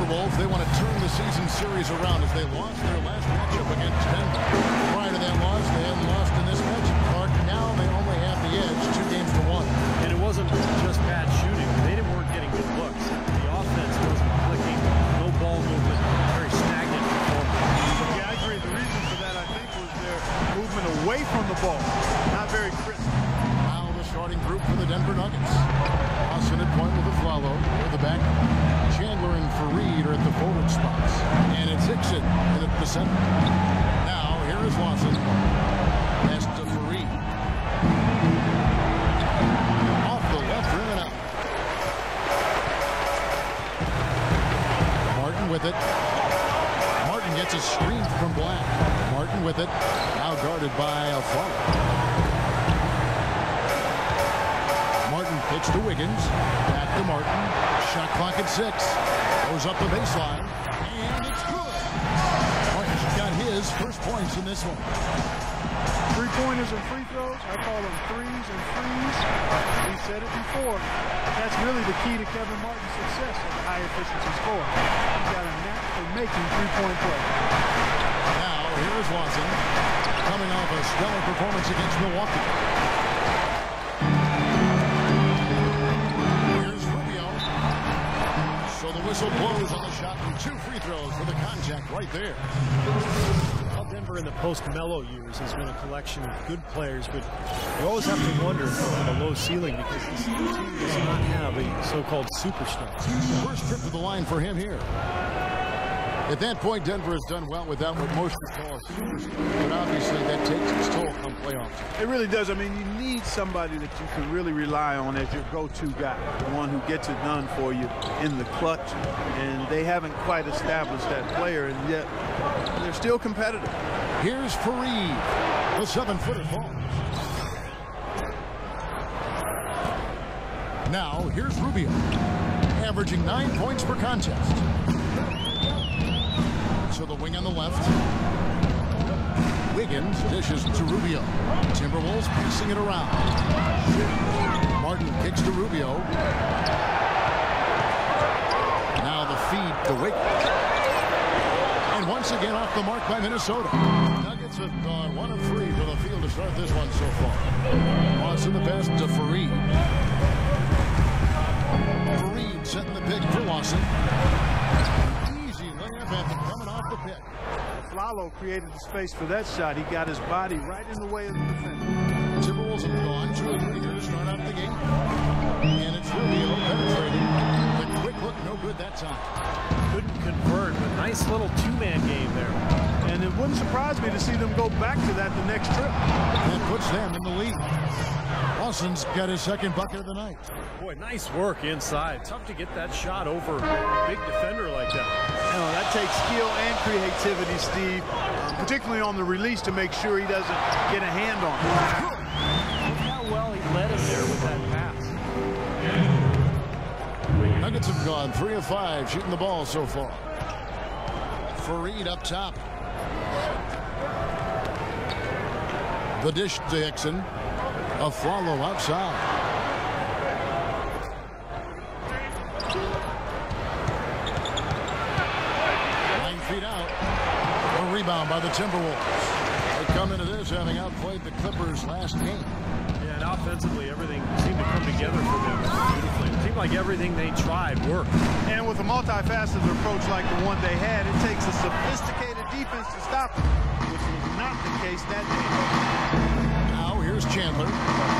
Timberwolves, they want to turn the season series around as they lost their last matchup against Denver. Prior to that loss, they hadn't lost in this matchup. Clark, now they only have the edge, 2-1. And it wasn't just bad shooting. They weren't getting good looks. The offense wasn't clicking. No ball movement. Very stagnant performance. Yeah, I agree. The reason for that, I think, was their movement away from the ball. Not very crisp. Now the starting group for the Denver Nuggets. Austin at point with a follow. With the back. Chandler and Fareed are at the forward spots. And it's Hickson in at the center. Now, here is Lawson. Pass to Fareed. Off the left rim and out. Martin with it. Martin gets a screen from Black. Martin with it. Now guarded by Alfaro. Martin pitch to Wiggins. Back to Martin. Shot clock at 6. Goes up the baseline. And it's good. Martin's got his first points in this one. Three-pointers and free throws, I call them threes and frees. We said it before. That's really the key to Kevin Martin's success as a high-efficiency scorer. He's got a knack for making three-point plays. Now, here's Watson, coming off a stellar performance against Milwaukee. Here's Rubio. So the whistle blows on the shot and 2 free throws for the contact right there. Denver in the post-Melo years has been a collection of good players, but you always have to wonder about a low ceiling because this team does not have a so-called superstar. First trip to the line for him here. At that point, Denver has done well without what most would call a superstar, but obviously that takes its toll come playoffs. It really does. I mean, you need somebody that you can really rely on as your go-to guy, the one who gets it done for you in the clutch, and they haven't quite established that player, and yet they're still competitive. Here's Fareed. The 7-footer falls. Now, here's Rubio, averaging 9 points per contest. To the wing on the left. Wiggins dishes to Rubio. Timberwolves piecing it around. Martin kicks to Rubio. Now the feed to Wiggins. And once again off the mark by Minnesota. Nuggets have gone 1 of 3 for the field to start this one so far. Watson the pass to Fareed. Fareed setting the pick for Lawson. Easy layup after coming off the pick. Flalo created the space for that shot. He got his body right in the way of the defender. Timberwolves have gone 2 of 3 here to start out the game. And it's Rubio penetrating. The quick look, no good that time. Couldn't convert, but nice little 2-man game there. And it wouldn't surprise me to see them go back to that the next trip. That puts them in the lead. Lawson's got his second bucket of the night. Boy, nice work inside. Tough to get that shot over a big defender like that. You know, that takes skill and creativity, Steve, particularly on the release to make sure he doesn't get a hand on it. Look how well he led us there with that pass. Nuggets have gone 3 of 5 shooting the ball so far. Fareed up top. The dish to Hickson. A follow outside. A rebound by the Timberwolves. They come into this having outplayed the Clippers last game. Yeah, and offensively, everything seemed to come together for them beautifully. It seemed like everything they tried worked. And with a multifaceted approach like the one they had, it takes a sophisticated defense to stop them, which was not the case that day. Now here's Chandler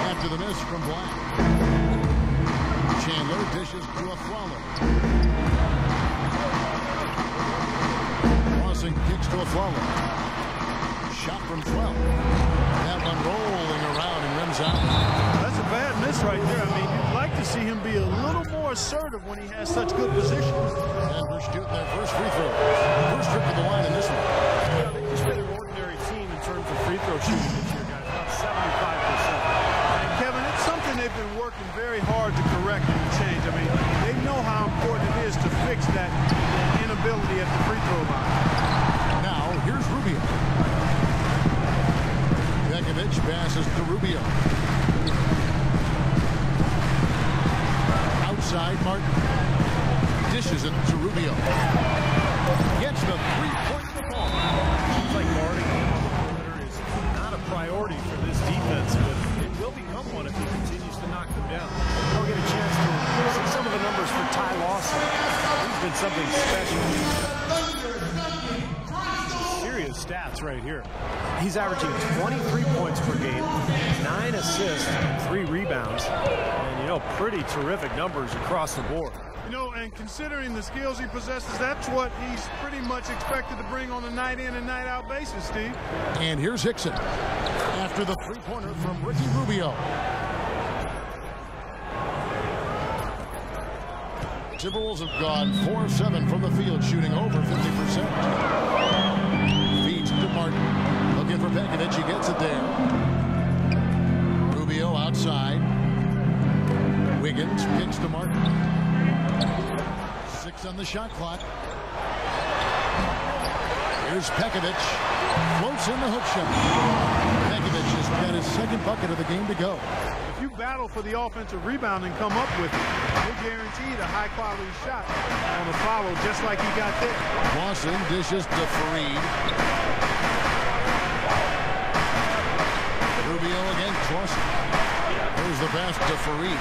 after the miss from Black. Chandler dishes to a Flalo. Kicks to a Flalo. Shot from 12. That one rolling around and rims out. That's a bad miss right there. I mean, you'd like to see him be a little more assertive when he has such good position. And we're shooting their first free throw. First trip to the line in this one. Yeah, they've just been an ordinary team in terms of free throw shooting this year, guys. About 75%. And Kevin, it's something they've been working very hard to correct and change. I mean, they know how important it is to fix that inability at the free throw line. Here's Rubio. Begovic passes to Rubio. Outside, Martin dishes it to Rubio. offense, but it will become one if he continues to knock them down. We'll get a chance to see some of the numbers for Ty Lawson. He's been something special. Serious stats right here. He's averaging 23 points per game, 9 assists, and 3 rebounds. And, you know, pretty terrific numbers across the board. You know, and considering the skills he possesses, that's what he's pretty much expected to bring on a night in and night out basis, Steve. And here's Hickson after the three-pointer from Ricky Rubio. Timberwolves have gone 4-7 from the field, shooting over 50%. Feeds to Martin, looking for Pekovic. He gets it there. Rubio outside. Wiggins kicks to Martin. 6 on the shot clock. Here's Pekovic. Floats in the hook shot. Pekovic has got his second bucket of the game to go. If you battle for the offensive rebound and come up with it, you're guaranteed a high-quality shot on the follow, just like he got there. Lawson dishes to Fareed. Rubio against Lawson. There's the pass to Fareed.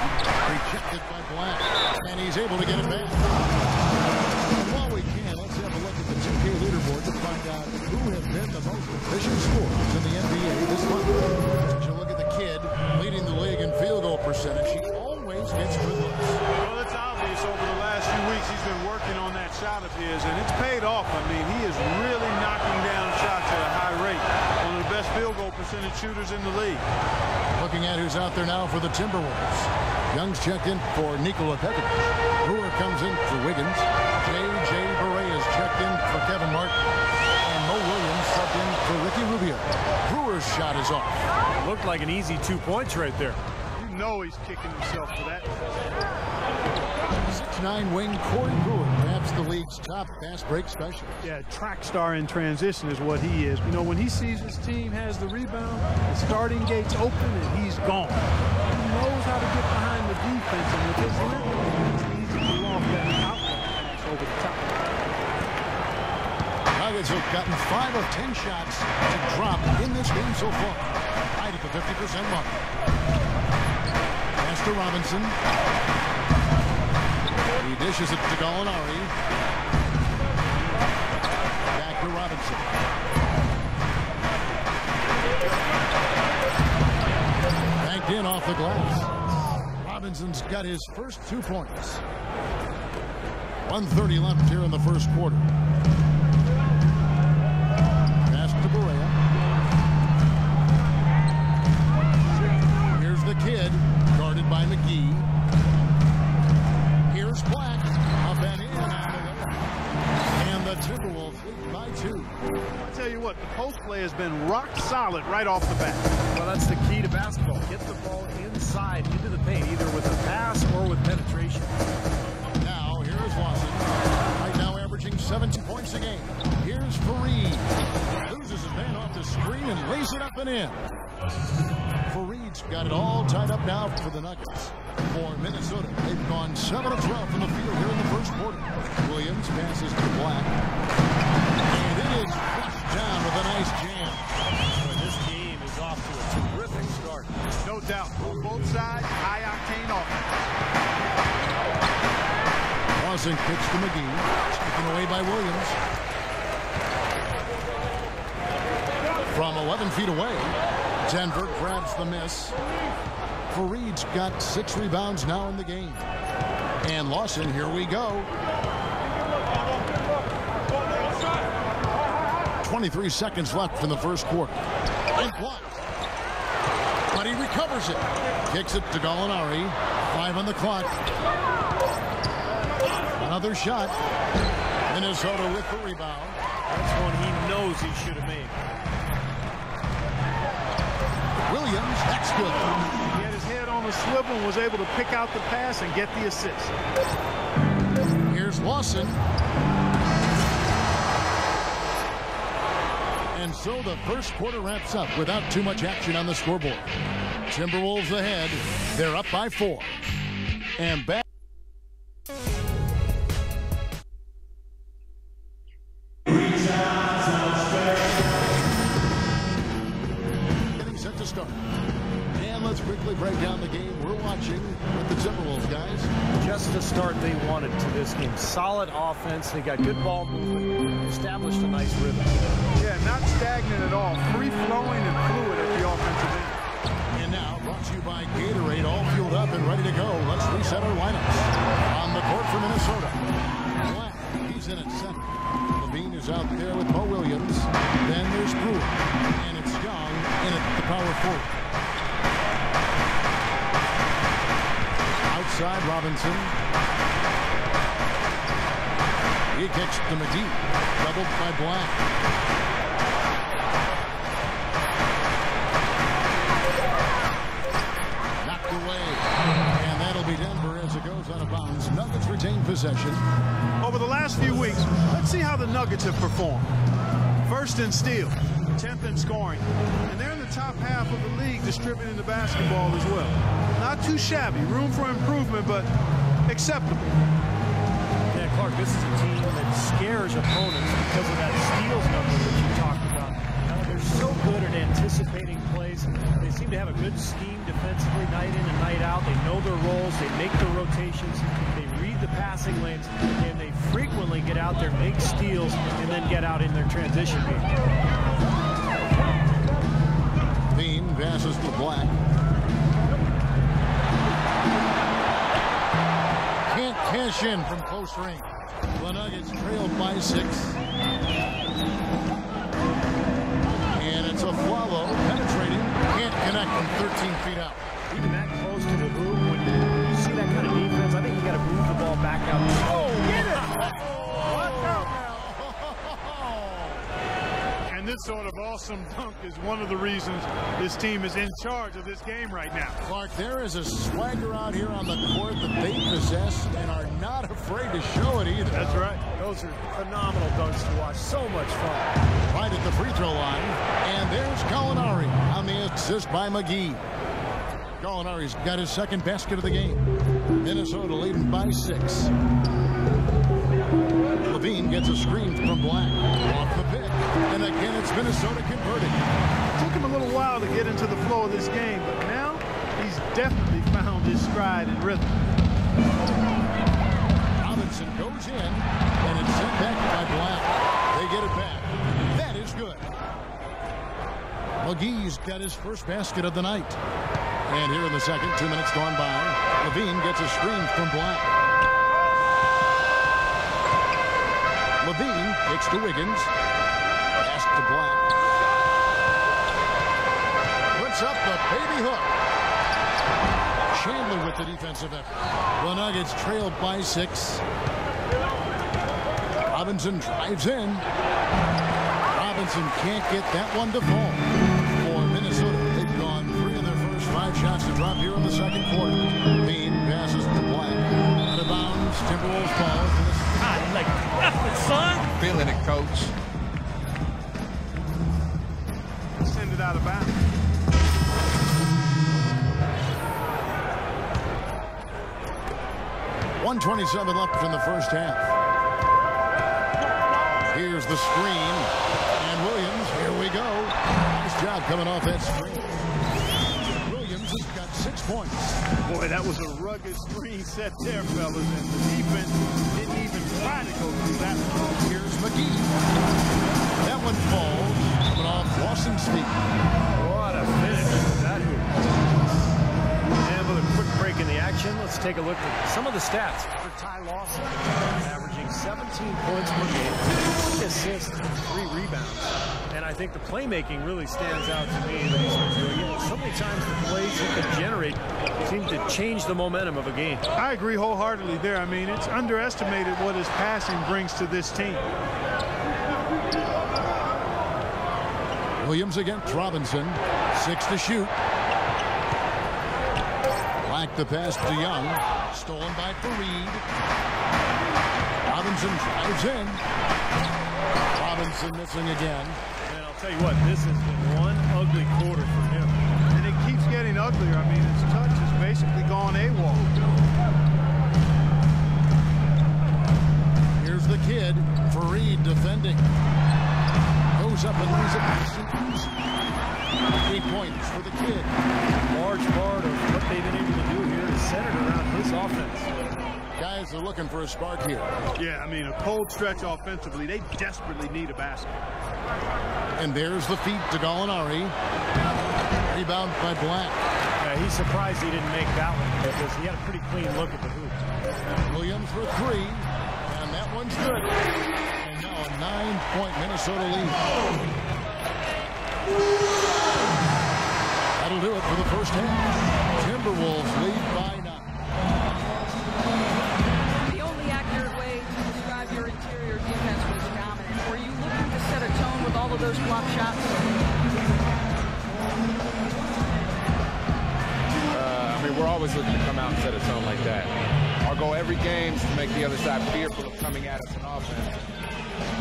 Rejected by Black. And he's able to get it back. And while we can, let's have a look at the 2K leaderboard to find out who have been the most efficient scorers in the NBA this month. As you look at the kid leading the league in field goal percentage, he always gets good looks. Well, it's obvious over the last few weeks he's been working on that shot of his, and it's paid off. I mean, he is really knocking down shots at a high rate. One of the best field goal percentage shooters in the league. Looking at who's out there now for the Timberwolves. Young's checked in for Nikola Pekovic. Brewer comes in for Wiggins. J.J. Barea is checked in for Kevin Martin. And Mo Williams subbed in for Ricky Rubio. Brewer's shot is off. Looked like an easy 2 points right there. You know he's kicking himself for that. 6'9" wing Corey Brewer, perhaps the league's top fast break specialist. Yeah, track star in transition is what he is. You know, when he sees his team has the rebound, the starting gate's open, and he's gone. He knows how to get behind the defense, and with his length, it's easy to pull off that outlet pass over the top. Nuggets have gotten 5 of 10 shots to drop in this game so far. Right at the 50% mark. Pass to Robinson. He dishes it to Gallinari. Back to Robinson. Banked in off the glass. Robinson's got his first 2 points. 1:30 left here in the first quarter. Pass to Barea. Here's the kid, guarded by McGee. Here's Black, up and in, and the Timberwolves lead by 2. I'll tell you what, the post play has been rock solid right off the bat. Well, that's the key to basketball. Get the ball inside, into the paint, either with a pass or with penetration. Now, here's Lawson. Right now averaging 17 points a game. Here's Fareed. Loses his man off the screen and lays it up and in. Fareed's got it all tied up now for the Nuggets. For Minnesota, they've gone 7 of 12 from the field here in the first quarter. Williams passes to Black. And it is flushed down with a nice jam. Boy, this game is off to a terrific start. No doubt. On both sides, high-octane offense. Lawson kicks to McGee. Taken away by Williams. From 11 feet away, Denver grabs the miss. Fareed's got 6 rebounds now in the game. And Lawson, here we go. 23 seconds left in the first quarter. And blocked. But he recovers it. Kicks it to Gallinari. 5 on the clock. Another shot. Minnesota with the rebound. That's one he knows he should have made. Williams, that's good. He had his head on a swivel and was able to pick out the pass and get the assist. Here's Lawson. And so the first quarter wraps up without too much action on the scoreboard. Timberwolves ahead. They're up by 4. And back. Getting set to start. quickly break down the game we're watching with the Timberwolves, guys. Just the start they wanted to this game. Solid offense. They got good ball movement. Established a nice rhythm. Yeah, not stagnant at all. Free-flowing and fluid at the offensive end. And now, brought to you by Gatorade, all fueled up and ready to go. Let's reset our lineups. On the court for Minnesota. Black, he's in at center. Levine is out there with Mo Williams. Then there's Brewer. And it's Young in at the power forward. Outside, Robinson. He kicks to McGee. Doubled by Black. Knocked away. And that'll be Denver as it goes out of bounds. Nuggets retain possession. Over the last few weeks, let's see how the Nuggets have performed. First in steal, 10th in scoring, and they're in the top half of the league distributing the basketball as well. Not too shabby, room for improvement, but acceptable. Yeah, Clark, this is a team that scares opponents because of that steals number that you talked about. They're so good at anticipating plays. They seem to have a good scheme defensively night in and night out. They know their roles. They make their rotations. They read the passing lanes, and they frequently get out there, make steals, and then get out in their transition game. Bean passes to Black. Can't cash in from close range. The Nuggets trailed by 6. And it's a follow, penetrating. Can't connect from 13 feet out. Even that close to the hoop, when you see that kind of defense, I think you got to move the ball back out. Oh, get it! What now? And this sort of awesome dunk is one of the reasons this team is in charge of this game right now. Clark, there is a swagger out here on the court that they possess and are not afraid to show it either. That's right. Those are phenomenal dunks to watch. So much fun. Right at the free throw line. And there's Gallinari on the assist by McGee. Gallinari's got his second basket of the game. Minnesota leading by 6. Levine gets a screen from Black. Off the pick. And again, it's Minnesota converting. It took him a little while to get into the flow of this game, but now he's definitely found his stride and rhythm. Robinson goes in, and it's sent back by Black. They get it back. That is good. McGee's got his first basket of the night. And here in the second, 2 minutes gone by, Levine gets a screen from Black. Levine kicks to Wiggins. Pass to Black. Puts up the baby hook. Chandler with the defensive effort. The Nuggets trailed by 6. Robinson drives in. Robinson can't get that one to fall. For Minnesota, they've gone 3 of their first 5 shots to drop here in the second quarter. Bean passes to Black. Out of bounds, Timberwolves ball. God, like nothing, son. Feeling it, coach. Send it out of bounds. .127 left in the first half. Here's the screen. And Williams, here we go. Nice job coming off that screen. Williams has got 6 points. Boy, that was a rugged screen set there, fellas, and the defense didn't even try to go through that one. Here's McGee. That one falls, coming off Lawson's feet. What a finish with that hoop. And with a quick break in the action, let's take a look at some of the stats for Ty Lawson. Averaging 17 points per game, 3 assists, and 3 rebounds. And I think the playmaking really stands out to me that he's been doing it. So many times the plays he can generate seem to change the momentum of a game. I agree wholeheartedly there. I mean, it's underestimated what his passing brings to this team. Williams against Robinson. 6 to shoot. Black the pass to Young. Stolen by Fareed. Robinson drives in. Robinson missing again. And I'll tell you what, this has been one ugly quarter for him. And it keeps getting uglier. I mean, his touch has basically gone AWOL. Here's the kid. Fareed defending. Goes goes up and lays it nice and easy. 3 points for the kid. Large part of what they've been able to do here is centered around his offense. Guys are looking for a spark here. Yeah, I mean, a cold stretch offensively. They desperately need a basket. And there's the feed to Gallinari. Rebound by Black. Yeah, he's surprised he didn't make that one because he had a pretty clean look at the hoop. Williams for 3, and that one's good. And now a 9-point Minnesota lead. That'll do it for the first half. Timberwolves lead by 9. The only accurate way to describe your interior defense was dominant. Were you looking to set a tone with all of those block shots? We're always looking to come out and set a tone like that. Our goal every game is to make the other side fearful of coming at us in offense.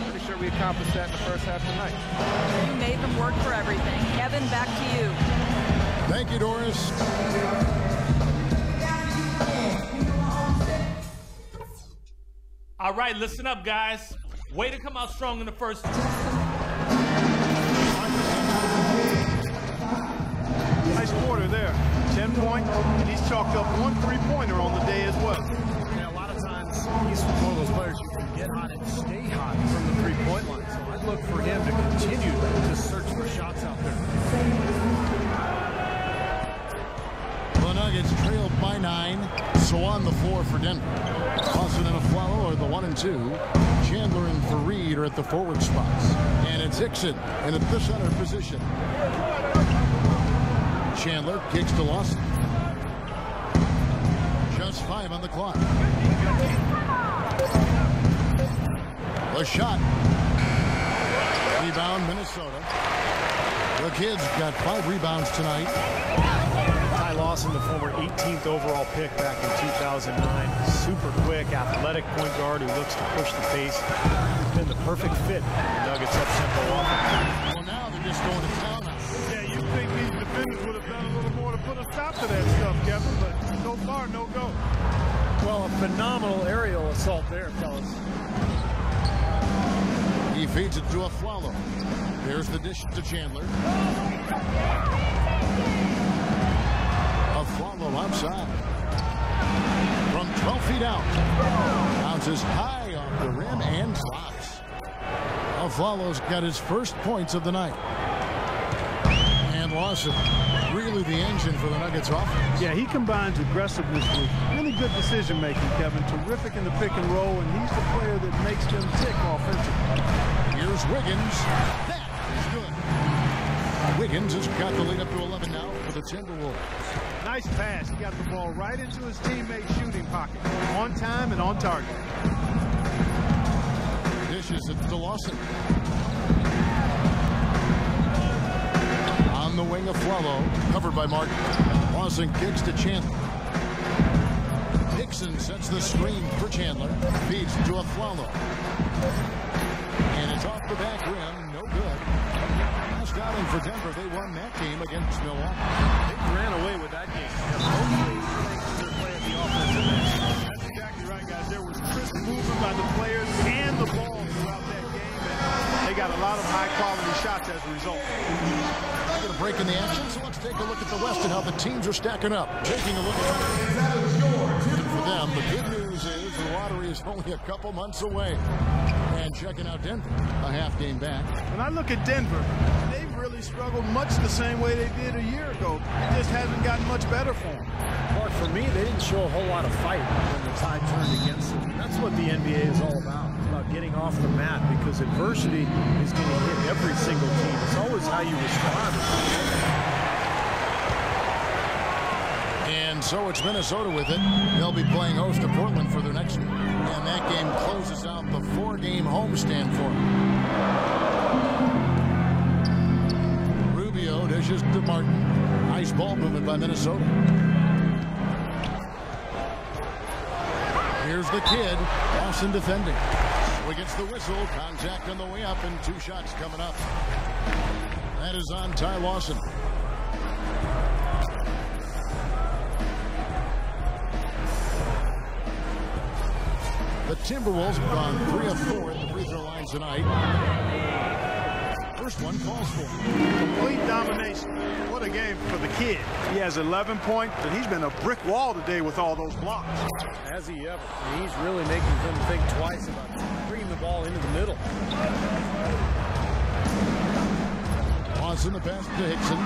Pretty sure we accomplished that in the first half tonight. You made them work for everything. Kevin, back to you. Thank you, Doris. All right, listen up, guys. Way to come out strong in the first. Nice quarter there. 10 points, and he's chalked up 1 3-pointer on the day as well. Yeah, a lot of times he's one of those players who can get hot and stay hot from the 3-point line. So I'd look for him to continue to search for shots out there. The Nuggets trailed by 9, so on the floor for Denver. Lawson and Aflalo are the 1 and 2. Chandler and Fareed are at the forward spots. And it's Hickson in at the center position. Chandler kicks to Lawson. Just 5 on the clock. The shot. Rebound, Minnesota. The kids got 5 rebounds tonight. Ty Lawson, the former 18th overall pick back in 2009. Super quick, athletic point guard who looks to push the pace. He's been the perfect fit for the Nuggets up-tempo offense. Well, now they're just going to town now. Yeah, you'd think these defenders would have done a little more to put a stop to that stuff, Kevin, but so far, no go. Well, a phenomenal aerial assault there, fellas. He feeds it to Aflalo. There's the dish to Chandler. Aflalo outside. From 12 feet out. Bounces high off the rim and drops. Aflalo's got his first points of the night. And Lawson, really the engine for the Nuggets offense. Yeah, he combines aggressiveness with really good decision-making, Kevin. Terrific in the pick and roll, and he's the player that makes them tick offensively. Here's Wiggins. That is good. Wiggins has got the lead up to 11 now for the Timberwolves. Nice pass. He got the ball right into his teammate's shooting pocket. On time and on target. Dishes it to Lawson. On the wing of Aflalo, covered by Martin. Lawson kicks to Chandler. Dixon sets the screen for Chandler. Feeds to Aflalo. And it's off the back rim. No good. Last outing for Denver. They won that game against Milwaukee. They ran away with that game. Mostly thanks to their play at the offensive end. That's exactly right, guys. There was crisp movement by the players and the ball throughout that game, and they got a lot of high-quality shots as a result. We're going to break in the action, so let's take a look at the West and how the teams are stacking up. Taking a look at for them, the good news is the lottery is only a couple months away. And checking out Denver, a half game back. When I look at Denver, they've really struggled much the same way they did a year ago. It just hasn't gotten much better for them. Mark, for me, they didn't show a whole lot of fight when the tide turned against them. That's what the NBA is all about. It's about getting off the mat, because adversity is going to hit every single team. It's always how you respond. And so it's Minnesota with it. They'll be playing host to Portland for their next one. And that game closes out the 4-game homestand for them. Rubio dishes to Martin. Nice ball movement by Minnesota. Here's the kid. Lawson defending. So he gets the whistle. Contact on the way up, and 2 shots coming up. That is on Ty Lawson. The Timberwolves have gone 3 of 4 at the free throw line tonight. first one falls for him. Complete domination. What a game for the kid. He has 11 points, but he's been a brick wall today with all those blocks. Has he ever? He's really making them think twice about bringing the ball into the middle. Lawson, the pass to Hickson.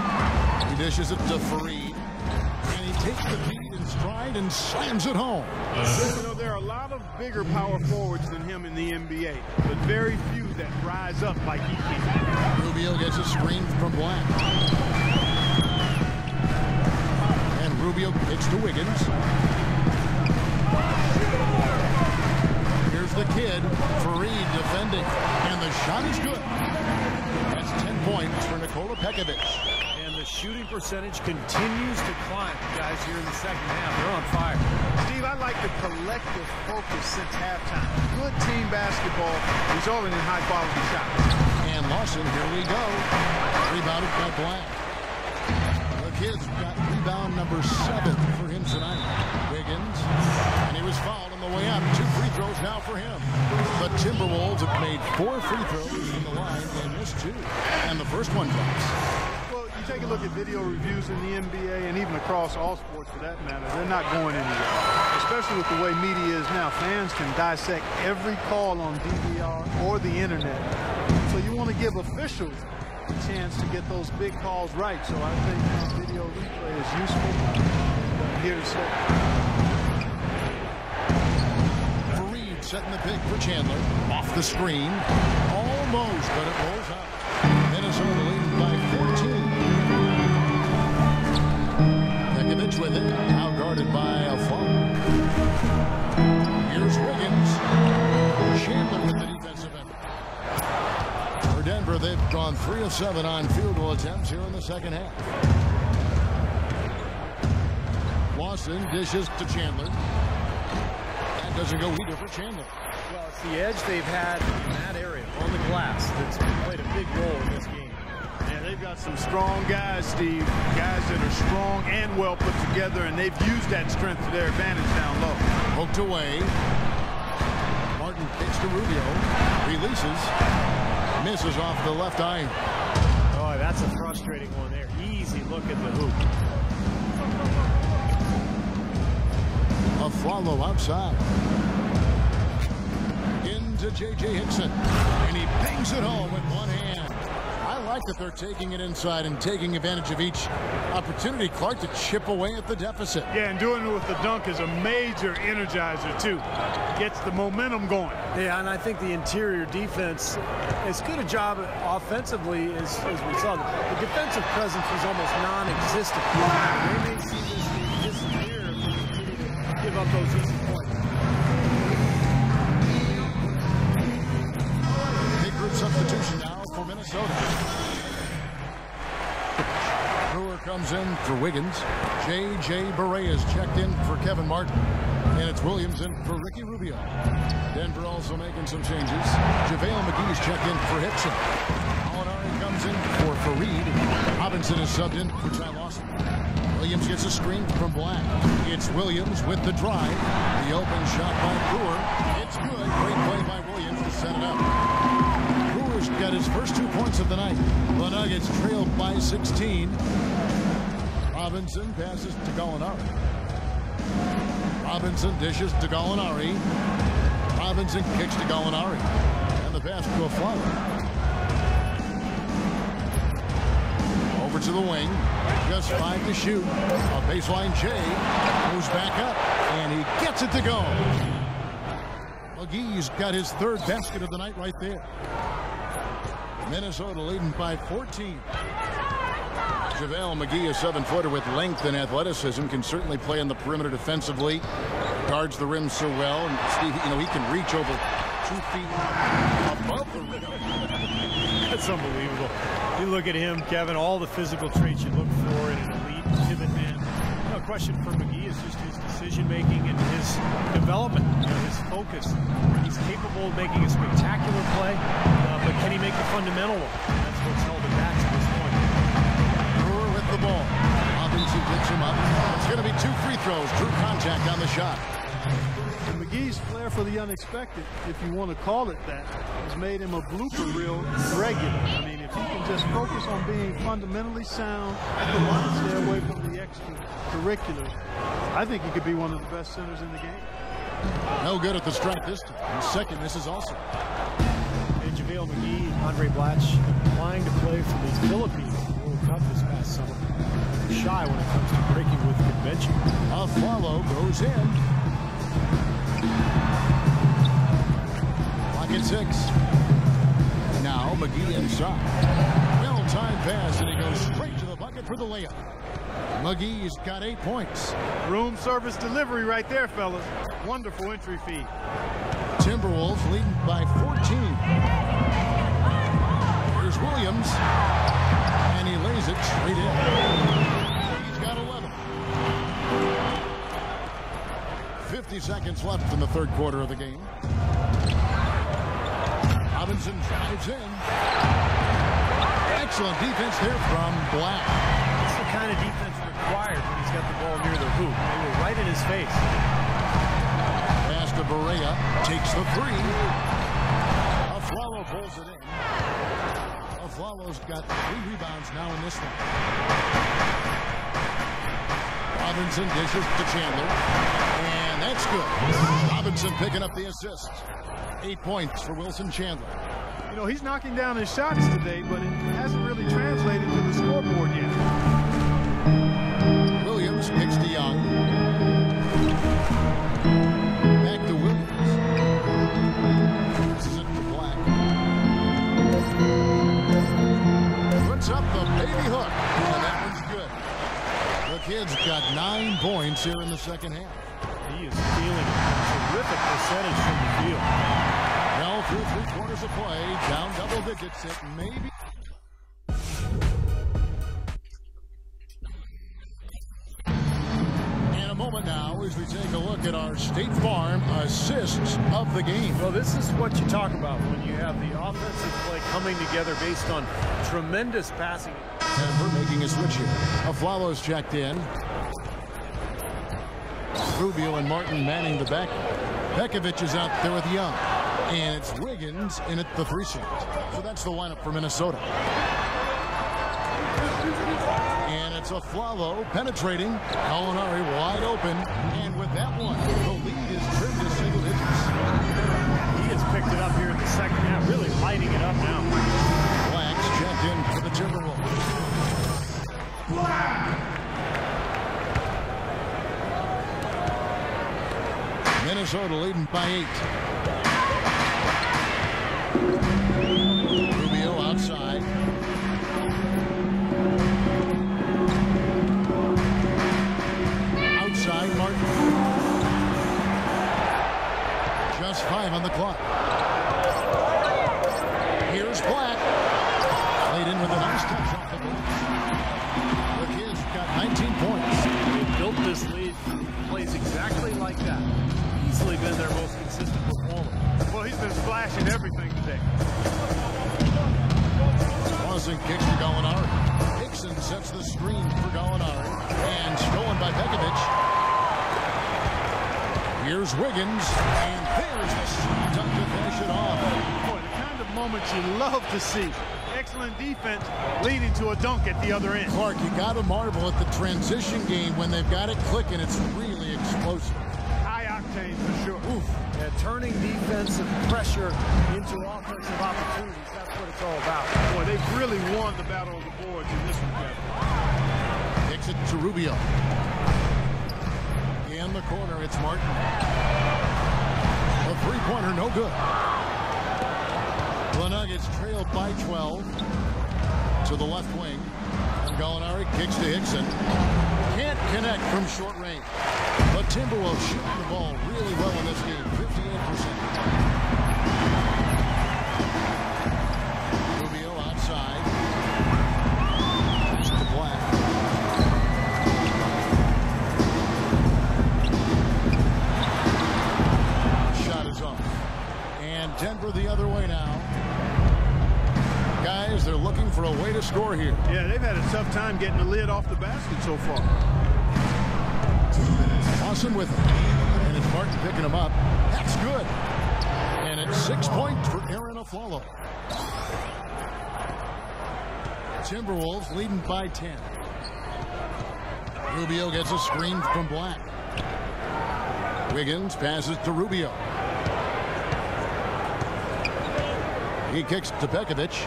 He dishes it to Fareed. And he takes the feed in stride and slams it home. You know, there are a lot of bigger power forwards than him in the NBA, but very few that rise up like he can. Rubio gets a screen from Black. And Rubio kicks to Wiggins. Here's the kid, Fareed defending. And the shot is good. That's 10 points for Nikola Pekovic. And the shooting percentage continues to climb, guys, here in the second half. They're on fire. Steve, I like the collective focus since halftime. Good team basketball, resulting in high-quality shots. And Lawson, here we go. Rebounded by Black. The kid's got rebound number 7 for him tonight. Wiggins, and he was fouled on the way up. 2 free throws now for him. The Timberwolves have made 4 free throws from the line and missed 2. And the first one drops. Well, you take a look at video reviews in the NBA and even across all sports for that matter, they're not going anywhere. Especially with the way media is now. Fans can dissect every call on DVR or the internet. So you want to give officials a chance to get those big calls right. So I think video replay is useful. Here to say. Fareed setting the pick for Chandler. Off the screen. Almost, but it rolls out. Minnesota leading by 14. Pekovic with it. Now guarded by Aflalo. Here's Wiggins. Chandler with the defensive end. For Denver, they've gone 3 of 7 on field goal attempts here in the second half. Lawson dishes to Chandler. That doesn't go either for Chandler. Well, it's the edge they've had in that area on the glass that's played a big role in this game. Yeah, they've got some strong guys, Steve. Guys that are strong and well put together, and they've used that strength to their advantage down low. Poked away. Martin kicks to Rubio. Releases. Misses off the left eye. Oh, that's a frustrating one there. Easy look at the hoop. Aflalo outside. Into J.J. Hickson. And he bangs it home with one hand. I like that they're taking it inside and taking advantage of each opportunity, Clark, to chip away at the deficit. Yeah, and doing it with the dunk is a major energizer, too. Gets the momentum going. Yeah, and I think the interior defense, as good a job offensively as we saw. The defensive presence was almost non-existent. They may see this game disappear if they continue to give up those easy points. Big group substitution now for Minnesota. Brewer comes in for Wiggins. J.J. Barea is checked in for Kevin Martin. And it's Williams in for Ricky Rubio. Denver also making some changes. JaVale McGee is checked in for Hickson. Molinari comes in for Fareed. Robinson is subbed in for Ty Lawson. Williams gets a screen from Black. It's Williams with the drive. The open shot by Brewer. It's good. Great play by Williams to set it up. Brewer's got his first 2 points of the night. The Nuggets trailed by 16. Robinson passes to Gallinari. Robinson dishes to Gallinari. Robinson kicks to Gallinari. And the pass to Aflalo. Over to the wing. Just 5 to shoot. A baseline J. Moves back up. And he gets it to go. McGee's got his 3rd basket of the night right there. Minnesota leading by 14. JaVale McGee, a 7-footer with length and athleticism, can certainly play on the perimeter defensively. Guards the rim so well. And Steve, you know, he can reach over 2 feet above the rim. That's unbelievable. You look at him, Kevin, all the physical traits you look for in an elite pivot man. No question for McGee is just his decision-making and his development, his focus. He's capable of making a spectacular play, but can he make the fundamental one? That's what's held him back to this point. The ball. Robinson picks him up. It's going to be 2 free throws. Drew contact on the shot. And McGee's flair for the unexpected, if you want to call it that, has made him a blooper reel regular. I mean, if he can just focus on being fundamentally sound and stay away from the extracurriculars, I think he could be one of the best centers in the game. No good at the strike this time. And second, this is also. And JaVale McGee and Andre Blatch applying to play for the Philippines World Cup this past summer. Shy when it comes to breaking with convention. A follow goes in. Clock at 6. Now McGee inside. Well-timed pass, and he goes straight to the bucket for the layup. McGee's got 8 points. Room service delivery right there, fellas. Wonderful entry feed. Timberwolves leading by 14. Here's Williams, and he lays it straight in. He's got 11. 50 seconds left in the third quarter of the game. Robinson drives in. Excellent defense there from Black. That's the kind of defense required when he's got the ball near the hoop. They were right in his face. Pass to Barea, takes the 3. Aflalo pulls it in. Aflalo's got 3 rebounds now in this one. Robinson dishes to Chandler, and that's good. Robinson picking up the assist. 8 points for Wilson Chandler. You know, he's knocking down his shots today, but it hasn't really translated to the scoreboard yet. Williams kicks to Young. Back to Williams. This is it to Black. Puts up the baby hook, and that one's good. The kid's got 9 points here in the second half. He is feeling a terrific percentage from the field. Well, through 3 quarters of play, down double digits, it may be. In a moment now, as we take a look at our State Farm assists of the game. Well, this is what you talk about when you have the offensive play coming together based on tremendous passing. Denver making a switch here. Aflalo's checked in. Rubio and Martin manning the back. Pekovic is out there with Young. And it's Wiggins in at the 3 slot. So that's the lineup for Minnesota. And it's Aflalo penetrating. Gallinari wide open. And with that one, the lead is trimmed to single digits. He has picked it up here in the second half, really lighting it up now. Black's checked in for the Timberwolves. Minnesota leading by 8. Rubio outside. Outside, Martin. Just 5 on the clock. Here's Black. Laid in with a nice touch off the ball. The kid's got 19 points. They built this lead. He plays exactly like that. Easily been their most consistent performer. Well, he's been splashing everything today. Crossing kicks to Gallinari. Hickson sets the screen for Gallinari. And stolen by Pekovic. Here's Wiggins. And there's the shot to finish it off. Boy, the kind of moments you love to see. Excellent defense leading to a dunk at the other end. Clark, you got to marvel at the transition game when they've got it clicking. It's really explosive. High octane for sure. Oof. Yeah, turning defensive pressure into offensive opportunities. That's what it's all about. Boy, they've really won the battle of the boards in this one. Kicks it to Rubio. In the corner, it's Martin. A 3-pointer, no good. The Nuggets trailed by 12 to the left wing. And Gallinari kicks to Hickson. Can't connect from short range. But Timberwolves shooting the ball really well in this game, 58%. Rubio outside. It's to Black. Shot is off. And Denver the other way now. Guys, they're looking for a way to score here. Yeah, they've had a tough time getting the lid off the basket so far. Lawson with it. And It's Martin picking him up. That's good. And it's 6 points for Aaron Aflalo. Timberwolves leading by 10. Rubio gets a screen from Black. Wiggins passes to Rubio. He kicks to Pekovic.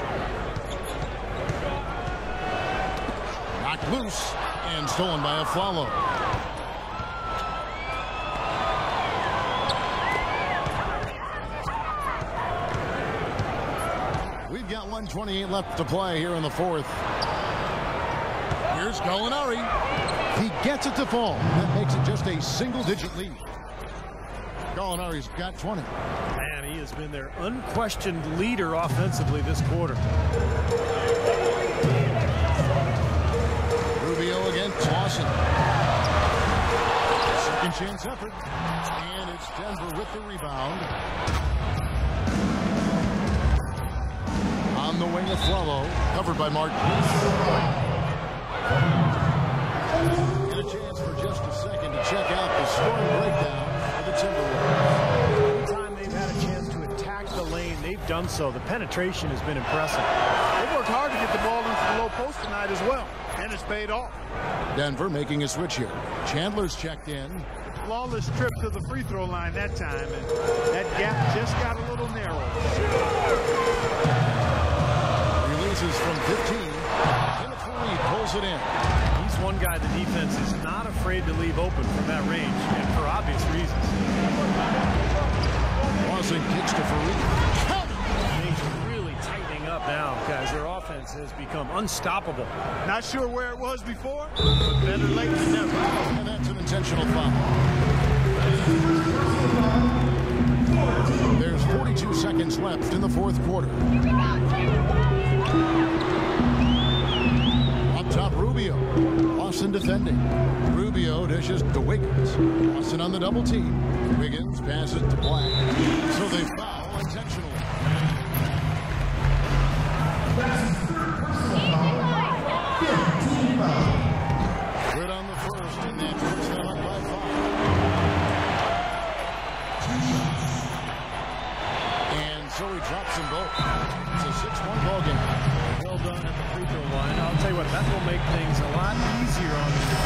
Knocked loose and stolen by Aflalo. We've got 1:28 left to play here in the fourth. Here's Gallinari. He gets it to fall. That makes it just a single-digit lead. Gallinari's got 20. Man, he has been their unquestioned leader offensively this quarter. Rubio against Lawson. Second chance effort. And it's Denver with the rebound. On the wing of Aflalo, covered by Martin. Get a chance for just a second to check out the scoring breakdown for the Timberwolves. Anytime they've had a chance to attack the lane, they've done so. The penetration has been impressive. They worked hard to get the ball into the low post tonight as well, and it's paid off. Denver making a switch here. Chandler's checked in. Flawless trip to the free throw line that time, and that gap just got a little narrow. Releases from 15. Kenneth Reed pulls it in. He's one guy the defense is not afraid to leave open from that range, and for obvious reasons. Lawson kicks to Fareed. Things are really tightening up now, guys. Their offense has become unstoppable. Not sure where it was before, but better late than never. And that's an intentional foul. There's 42 seconds left in the fourth quarter. Up top, Rubio. Lawson defending. Rubio dishes to Wiggins. Lawson on the double team. Wiggins passes to Black. So they foul intentionally. Good on the first, and that puts them up by 5. And so he drops them both. It's a 6-1 ball game. Well done at the free throw line. I'll tell you what, that will make things a lot easier on them.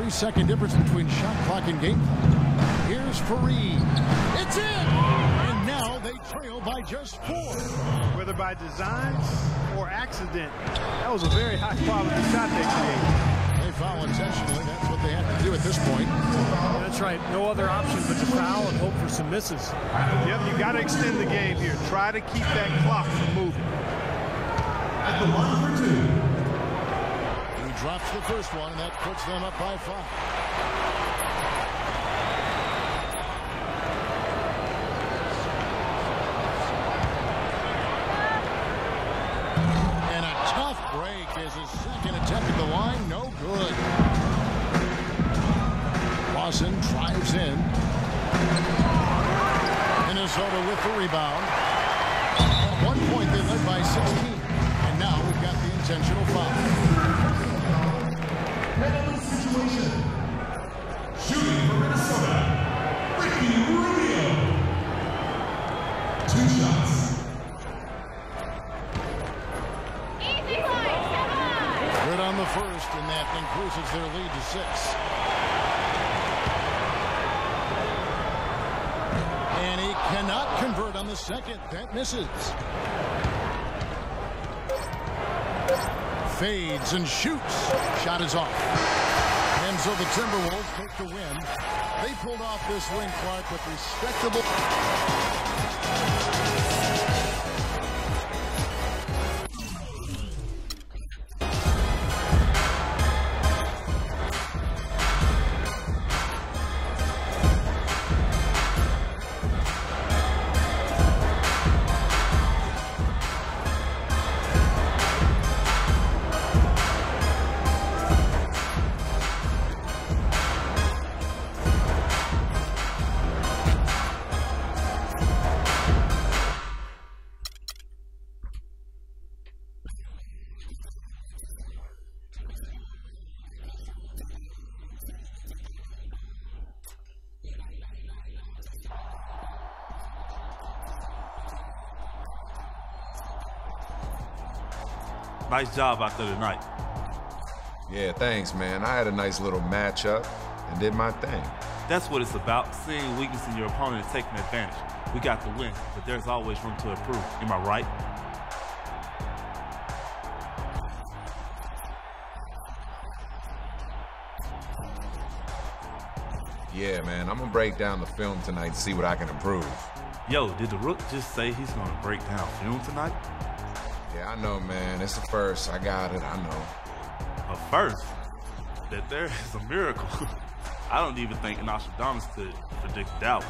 3-second difference between shot clock and game clock. Here's Fareed. It's in! And now they trail by just 4. Whether by design or accident, that was a very high-quality shot they created. They foul intentionally. That's what they have to do at this point. That's right. No other option but to foul and hope for some misses. Yep, you got to extend the game here. Try to keep that clock from moving. At the line for 2. He drops the first one, and that puts them up by 5. And a tough break as his second attempt at the line. No good. Lawson drives in. Minnesota with the rebound. At one point, they led by 16. And now we've got the intentional foul. Penalty situation. Shooting for Minnesota, Ricky Rubio. 2 shots. Good on the first, and that increases their lead to 6. And he cannot convert on the second. That misses. Fades and shoots. Shot is off. And so the Timberwolves take the win. They pulled off this win, Clark, with respectable... Nice job out there tonight. Yeah, thanks, man. I had a nice little matchup and did my thing. That's what it's about, seeing weakness in your opponent and taking advantage. We got the win, but there's always room to improve. Am I right? Yeah, man, I'm gonna break down the film tonight to see what I can improve. Yo, did the Rook just say he's gonna break down film tonight? Yeah, I know, man. It's the first. I got it, I know. A first? That there is a miracle. I don't even think Nostradamus could predict doubt.